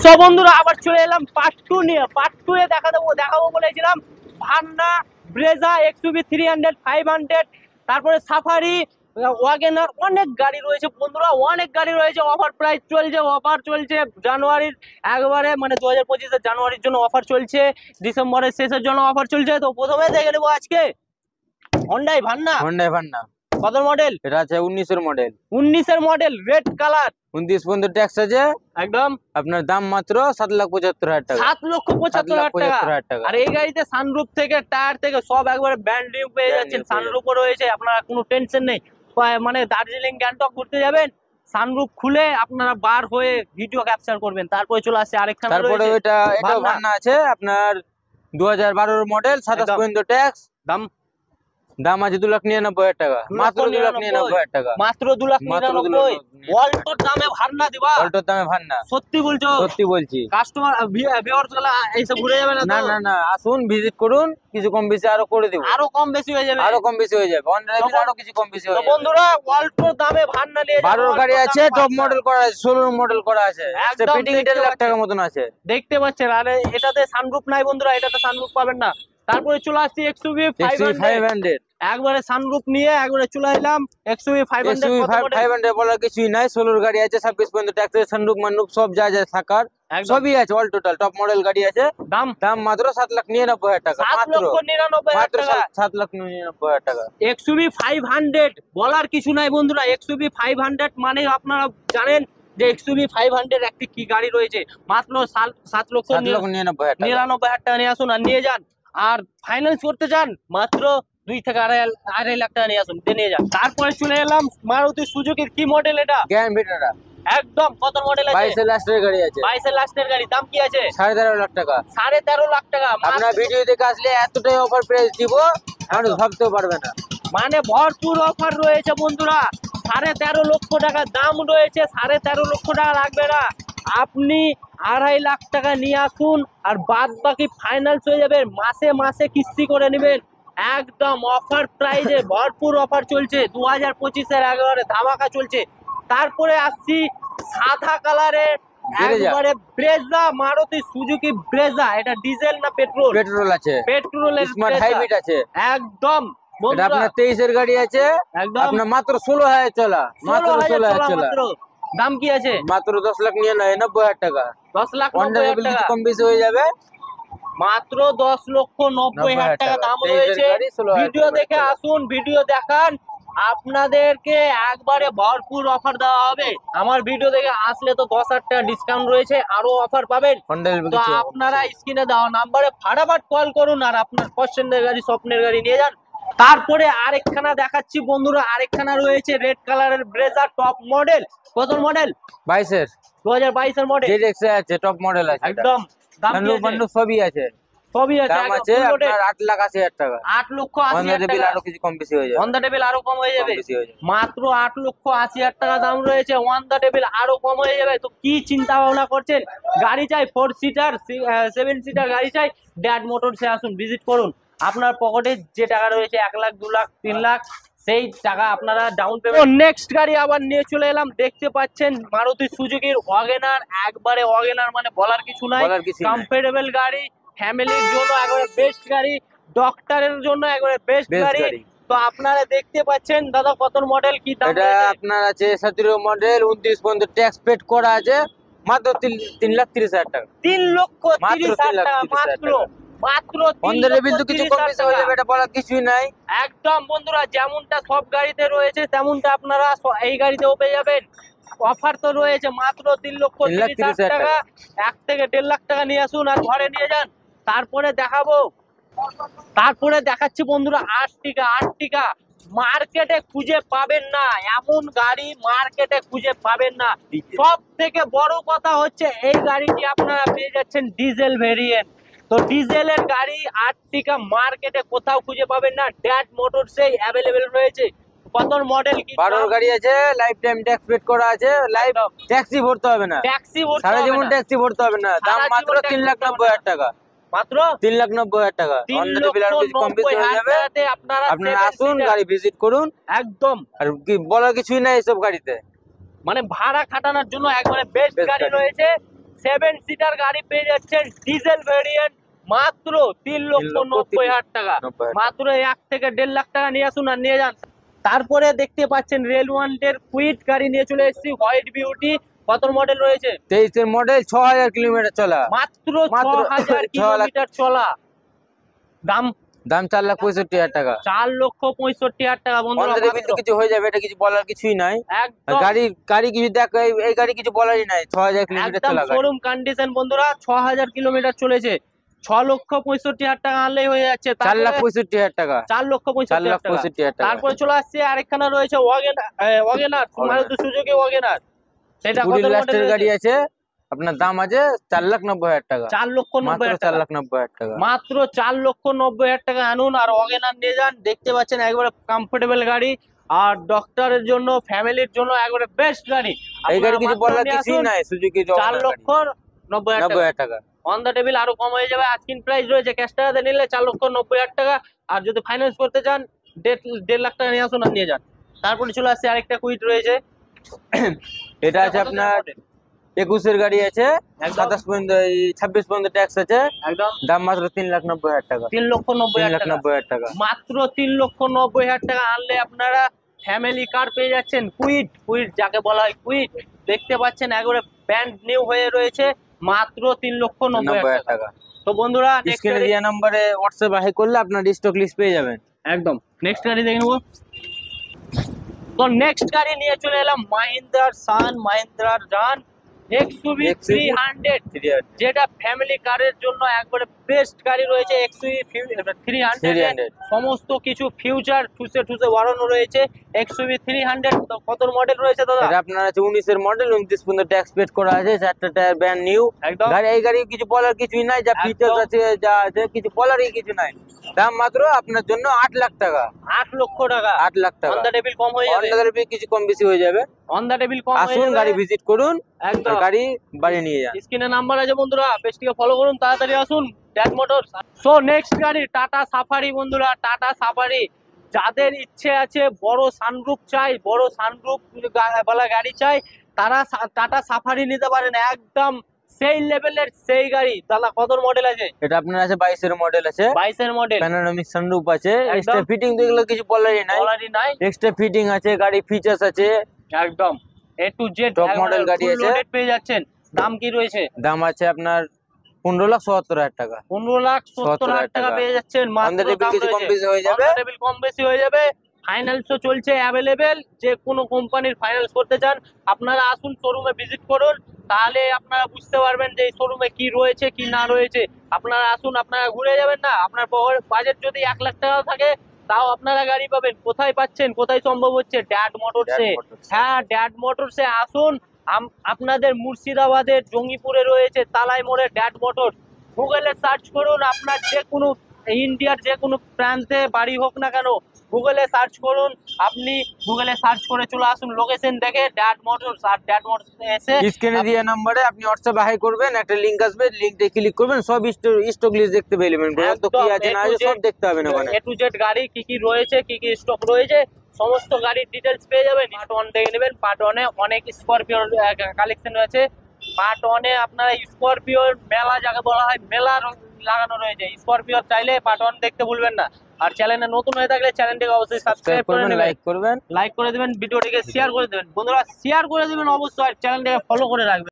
So বন্ধুরা আবার চলে এলাম পার্ট 2 নিয়ে। পার্ট 2 এ দেখাবো বলেছিলাম ভান্না, ব্রেজা, এক্সইউভি 300, 500, তারপরে সাফারি, ওয়াগনার, অনেক গাড়ি রয়েছে বন্ধুরা, অনেক গাড়ি রয়েছে। অফার প্রাইস চলছে, অফার চলছে জানুয়ারির একবারে, মানে 2025 জানুয়ারির জন্য অফার চলছে, ডিসেম্বরের শেষের জন্য অফার চলছে। তো প্রথমে দেখে নেবো আজকে হন্ডাই ভান্না। কত মডেল? এটা আছে 19 এর মডেল। 19 এর মডেল, রেড কালার, 29 পর্যন্ত ট্যাক্স আছে একদম। আপনার দাম মাত্র 7,75,000 টাকা। 7,75,000 টাকা। আর এই গাড়িতে সানরুফ থেকে টায়ার থেকে সব একবারে ব্র্যান্ড নিউ পেয়ে যাচ্ছেন। সানরুফও রয়েছে, আপনারা কোনো টেনশন নেই। মানে দার্জিলিং গ্যাংটক ঘুরতে যাবেন, সানরুফ খুলে আপনারা বার হয়ে ভিডিও ক্যাপচার করবেন। তারপরে চলে আসছে আরেকখানা, তারপরে এটা ভান্না আছে আপনার 2012 এর মডেল, 27 পর্যন্ত ট্যাক্স। দাম আছে 2,99,000 টাকা, মাত্র 2,99,000 টাকা, মাত্র 2,99,000। অল্টোর দামে ভান্না দিবা? অল্টোর দামে ভান্না? সত্যি বলছো? সত্যি বলছি। কাস্টমার ভিউয়ার্স গুলো এসে ঘুরে যাবে না? না না, আসুন ভিজিট করুন, কিছু কম বেশি আরো করে দেব। আরো কম বেশি হয়ে যাবে? আরো কম বেশি হয়ে যাবে, অনলাইনে আরো কিছু কম বেশি হয়ে যাবে। বন্ধুরা অল্টোর দামে ভান্না নিয়ে 12 গাড়ি আছে, টপ মডেল করা আছে, 16 মডেল করা আছে, ফিটিং 1.5 লাখ টাকা মতন আছে। দেখতে পাচ্ছেন। আর এটাতে সানরুফ নাই বন্ধুরা, এটাতে সানরুফ পাবেন না। তারপরে চলে আসছি এক্সইউভি 500, একবারে সানরুফ নিয়ে একবারে চলে এলাম এক্সইউভি 500 বলার কিছুই নাই। 16 গাড়ি আছে, 26 পর্যন্ত ট্যাক্স, সানরুফ মানরুফ সব যা যা থাকার সবই আছে, অল টোটাল টপ মডেল গাড়ি আছে। দাম মাত্র 7,99,000 টাকা, মাত্র 7,99,000 টাকা। এক্সইউভি 500 বলার কিছু নাই বন্ধুরা। এক্সইউভি 500 মানে আপনারা জানেন যে এক্সইউভি 500 একটি কি গাড়ি রয়েছে। মাত্র 7,99,000 টাকা নিয়ে আসুন আর নিয়ে যান। আর ফাইন্যান্স করতে চান মাত্র 2 থেকে আড়াই লাখ টাকা নিয়ে আসুন, নিয়ে যান। তারপরে চলে এলাম মারুতি সুজুকির কি মডেল এটা? গ্র্যান্ড ভিটারা, একদম। কত মডেল আছে? 22 এর লাস্টের গাড়ি আছে। 22 এর লাস্টের গাড়ি, দাম কি আছে? 13.5 লাখ টাকা। 13.5 লাখ টাকা। আপনার ভিডিও দেখে আসলে এতটাই অফার প্রাইস দিব মানুষ ভাবতেও পারবে না। মানে ভরপুর অফার রয়েছে বন্ধুরা। 13.5 লক্ষ টাকা দাম রয়েছে, 13.5 লক্ষ টাকা লাগবে না। আপনি 2.5 লাখ টাকা নিয়ে আসুন আর বাদ বাকি ফাইন্যান্স হয়ে যাবে, মাসে মাসে কিস্তি করে নেবেন। একদম অফার প্রাইজে ভরপুর অফার চলছে, 2025 একেবারে ধামাকা চলছে। তারপরে আসছি সাদা কালারের একবারে ব্রেজা, মারুতি সুজুকি ব্রেজা। এটা ডিজেল না পেট্রোল? পেট্রোল আছে, পেট্রোলের স্মার্ট হাইব্রিড আছে একদম। এটা আপনার 23 এর গাড়ি আছে, একদম আপনার মাত্র 16,000 চলা, মাত্র 16,000 চলা। দাম কি আছে? মাত্র 10,99,000 টাকা। 10,90,000 টাকা কম বেশি হয়ে যাবে, মাত্র 10,90,000 টাকা দাম রয়েছে। ভিডিও দেখে আসুন, ভিডিও দেখান, আপনাদেরকে একবারে ভরপুর অফার দেওয়া হবে। আমার ভিডিও দেখে আসলে তো 10,000 টাকা ডিসকাউন্ট রয়েছে, আরো অফার পাবেন। তো আপনারা স্ক্রিনে দেওয়া নাম্বারে ফাটাফাট কল করুন আর আপনার পছন্দের গাড়ি, স্বপ্নের গাড়ি নিয়ে যান। তারপরে আরেকখানা দেখাচ্ছি বন্ধুরা, আরেকখানা রয়েছে রেড কালারের ব্রেজা, টপ মডেল। কত মডেল? 22 এর, 2022 এর মডেল। জেডএক্স আছে, টপ মডেল আছে একদম। দাম সবই আছে, সবই আছে। দাম আছে আপনার 8,80,000 টাকা। 8,80,000 টাকা। আরো কিছু কম বেশি হয়ে যাবে, অন দা টেবিল আরো কম হয়ে যাবে। মাত্র 8,80,000 টাকা দাম রয়েছে, অন দা টেবিল আরো কম হয়ে যাবে। তো কি চিন্তা ভাবনা করছেন? গাড়ি চাই 4 সিটার, 7 সিটার গাড়ি চাই, ড্যাড মোটরসে আসুন, ভিজিট করুন। আপনার পকেটে যে টাকা রয়েছে 1 লাখ, 2 লাখ, 3 লাখ, সেই টাকা আপনারা ডাউন পেমেন্ট। নেক্সট গাড়ি আবার নিয়ে চলে এলাম, দেখতে পাচ্ছেন মারুতি সুজুকির ওয়াগনার। একবারে ওয়াগনার মানে বলার কিছু নাই, কমফোর্টেবল গাড়ি, ফ্যামিলির জন্য একবারে বেস্ট গাড়ি, ডক্টরের জন্য একবারে বেস্ট গাড়ি। তো আপনারা দেখতে পাচ্ছেন দাদা কত মডেল, কি দাম? এটা আপনার আছে 17 মডেল, 29 পর্যন্ত ট্যাক্স পেড করা আছে, মাত্র 3,30,000 টাকা। 3,30,000 টাকা মাত্র, মাত্র। কিছু কম বেশি হয়ে যাবে, এটা বলার কিছুই নাই। একদম বন্ধুরা, যেমনটা সব গাড়িতে রয়েছে তেমনটা আপনারা এই গাড়িতেও পেয়ে যাবেন। অফার তো রয়েছে, মাত্র 3,30,000 টাকা। 1 থেকে 1.5 লাখ টাকা নিয়ে আসুন আর ঘরে নিয়ে যান। তারপরে দেখাচ্ছি বন্ধুরা আর্টিকা। মার্কেটে খুঁজে পাবেন না এমন গাড়ি, মার্কেটে খুঁজে পাবেন না। সব থেকে বড় কথা হচ্ছে এই গাড়িটি আপনারা পেয়ে যাচ্ছেন ডিজেল ভেরিয়েন্ট। তো ডিজেলের গাড়ি আর্টিকা মার্কেটে কোথাও খুঁজে পাবেন না, ড্যাড মোটরসে অ্যাভেলেবেল রয়েছে। কত মডেল? কি 12 গাড়ি আছে, লাইফ টাইম ট্যাক্স পেড করা আছে, লাইফ ট্যাক্সি ভরতে হবে না, সারা জীবন ট্যাক্সি ভরতে হবে না। দাম মাত্র 3,90,000 টাকা, মাত্র 3,90,000 টাকা। কম বেশি হয়ে যাবে, আপনারা আসুন, গাড়ি ভিজিট করুন। একদম, আর কি বলার কিছুই নাই এসব গাড়িতে। মানে ভাড়া খাটানোর জন্য একবারে বেস্ট গাড়ি রয়েছে। 7 সিটার গাড়ি পেয়ে যাচ্ছেন ডিজেল ভেরিয়েন্ট মাত্র 3,90,000 টাকা। মাত্র 1 থেকে 1.5 লাখ টাকা নিয়ে আসুন আর নিয়ে যান। তারপরে দেখতে পাচ্ছেন রেল ওয়ান্টের কুইট গাড়ি নিয়ে চলে এসেছি, হোয়াইট বিউটি। কত মডেল রয়েছে? 23 এর মডেল, 6000 কিলোমিটার চলা। মাত্র 6000 কিলোমিটার চলা। দাম 4,65,000 টাকা। 4,65,000 টাকা বন্ধুরা। কিছু হয়ে যাবে, এটা কিছু বলার কিছুই নাই। একদম গাড়ি কিছু দেখো, এই গাড়ি কিছু বলারই নাই। 6000 কিলোমিটার চলা গাড়ি, শোরুম কন্ডিশন বন্ধুরা। 6000 কিলোমিটার চলেছে। 6,65,000 টাকা আনলেই হয়ে যাচ্ছে। 4,65,000 টাকা। 4,65,000 টাকা। তারপরে চলে আসছে আরেকখানা রয়েছে ওয়াগনার, মারুতি সুজুকি ওয়াগনার। সেটা কত মডেলের গাড়ি আছে? আপনার দাম আছে 4,90,000 টাকা। 4,90,000 টাকা। 4,90,000 টাকা। মাত্র 4,90,000 টাকা আনুন আর ওয়াগনার নিয়ে যান। দেখতে পাচ্ছেন একবারে কমফোর্টেবল গাড়ি, আর ডক্টরের জন্য, ফ্যামিলির জন্য একবারে বেস্ট গাড়ি। এই গাড়ি কিছু বলার কিছুই নাই। সুজুকি 4,90,000 টাকা। অন দা টেবিল আরো কম হয়ে যাবে। আস্কিং প্রাইস রয়েছে, ক্যাশ টাকাতে নিলে 4,90,000 টাকা, আর যদি ফাইন্যান্স করতে চান 1.5 লাখ টাকা নিয়ে আসুন আর নিয়ে যান। তারপরে চলে আসছে আরেকটা কুইট রয়েছে। এটা আছে আপনার 21 এর গাড়ি আছে, 27 পর্যন্ত, 26 পর্যন্ত ট্যাক্স আছে। একদম দাম মাত্র 3,90,000 টাকা। 3,90,000 টাকা। মাত্র 3,90,000 টাকা আনলে আপনারা ফ্যামিলি কার পেয়ে যাচ্ছেন। কুইট যাকে বলা হয় কুইট। দেখতে পাচ্ছেন একবারে ব্র্যান্ড নিউ হয়ে রয়েছে, মাত্র 3,90,000 টাকা। তো বন্ধুরা স্ক্রিনে দেওয়া নম্বরে হোয়াটসঅ্যাপ হাই করলে আপনার স্টক লিস্ট পেয়ে যাবেন। একদম। নেক্সট গাড়ি দেখে নেবো। তো নেক্সট গাড়ি নিয়ে চলে এলাম মাহিন্দ্রার জান XUV 300, যেটা ফ্যামিলি কারের জন্য একবারে বেস্ট গাড়ি রয়েছে। XUV 300 সমস্ত কিছু ফিউচার ঠুসে বাড়ানো রয়েছে। XUV 300 কত মডেল রয়েছে দাদা? এটা আপনার আছে 19 এর মডেল, 29 পর্যন্ত ট্যাক্স পেড করা আছে, 4টা টায়ার ব্র্যান্ড নিউ। গাড়ি, এই গাড়ি কিছু বলার কিছুই নাই, যা ফিচার্স আছে যা আছে কিছু বলারই কিছু নাই। দাম মাত্র আপনার জন্য 8 লাখ টাকা। 8 লক্ষ টাকা। 8 লাখ টাকা। অন দা টেবিল কম হয়ে যাবে। অন দা টেবিল কিছু কম বেশি হয়ে যাবে। অন দা টেবিল কম হয়ে যাবে। আসুন গাড়ি ভিজিট করুন, একদম গাড়ি বাড়ি নিয়ে যান। স্ক্রিনে নাম্বার আছে বন্ধুরা, পেজটিকে ফলো করুন, তাড়াতাড়ি আসুন ড্যাড মোটরস। সো নেক্সট গাড়ি টাটা সাফারি বন্ধুরা। টাটা সাফারি, যাদের ইচ্ছে আছে বড় সানরুফ চাই, বড় সানরুফ वाला গাড়ি চাই, তারা টাটা সাফারি নিতে পারেন। একদম সেই লেভেলের সেই গাড়ি। দাদা কত মডেল আছে? এটা আপনার আছে 22 এর মডেল আছে। 22 এর মডেল, প্যানোরামিক সানরুফ আছে, এক্সট্রা ফিটিং দেখলে কিছু বলারই নাই। এক্সট্রা ফিটিং আছে, গাড়ি ফিচার্স আছে, একদম A to Z top model গাড়ি আছে। লোডেড পেয়ে যাচ্ছেন। দাম কি রয়েছে? দাম আছে আপনার 15,77,000 টাকা। 15,70,000 টাকা পেয়ে যাচ্ছেন। মাত্র কিছু কম বেশি হয়ে যাবে। কম বেশি হয়ে যাবে। ফাইন্যান্সও চলছে অ্যাভেলেবেল। যে কোনো কোম্পানির ফাইন্যান্স করতে চান আপনারা আসুন, শোরুমে ভিজিট করুন, তাহলে আপনারা বুঝতে পারবেন যে এই শোরুমে কি রয়েছে কি না রয়েছে। আপনারা আসুন, আপনারা ঘুরে যাবেন না। আপনার বাজেট যদি 1 লাখ টাকা থাকে তাও আপনারা গাড়ি পাবেন। কোথায় পাচ্ছেন, কোথায় সম্ভব হচ্ছে? ড্যাড মোটরসে। হ্যাঁ, ড্যাড মোটরসে আসুন। আপনাদের মুর্শিদাবাদের জঙ্গিপুরে রয়েছে তালাই মোড়ে ড্যাড মোটরস। গুগলে সার্চ করুন, আপনার যে কোনো ইন্ডিয়ার যে কোনো প্রান্তে বাড়ি হোক না কেন, গুগলে সার্চ করুন। আপনি গুগলে সার্চ করে চলে আসুন লোকেশন দেখে ড্যাড মোটরস। আর ড্যাড মোটরস এসে স্ক্রিনে দেওয়া নম্বরে আপনি হোয়াটসঅ্যাপে হাই করবেন, একটা লিংক আসবে, লিংকে ক্লিক করবেন, সব স্টক লিস্ট দেখতে পেয়ে যাবেন। তো কি আছে না আছে সব দেখতে হবে না। A to Z গাড়ি কি কি রয়েছে, কি কি স্টক রয়েছে, সমস্ত গাড়ির ডিটেলস পেয়ে যাবেন। পার্ট 1 দেখে নেবেন। পার্ট 1 এ অনেক স্করপিওর কালেকশন রয়েছে। পার্ট 1 এ আপনারা স্করপিওর মেলা যাকে বলা হয়, মেলা লাগানো রয়েছে। স্করপিও চাইলে পার্ট 1 দেখতে ভুলবেন না। আর চ্যানেলে নতুন হয়ে থাকলে চ্যানেলটিকে অবশ্যই সাবস্ক্রাইব করে নেবেন, লাইক করে দেবেন, ভিডিওটিকে শেয়ার করে দেবেন। বন্ধুরা শেয়ার করে দেবেন অবশ্যই, আর চ্যানেলটিকে ফলো করে রাখবেন।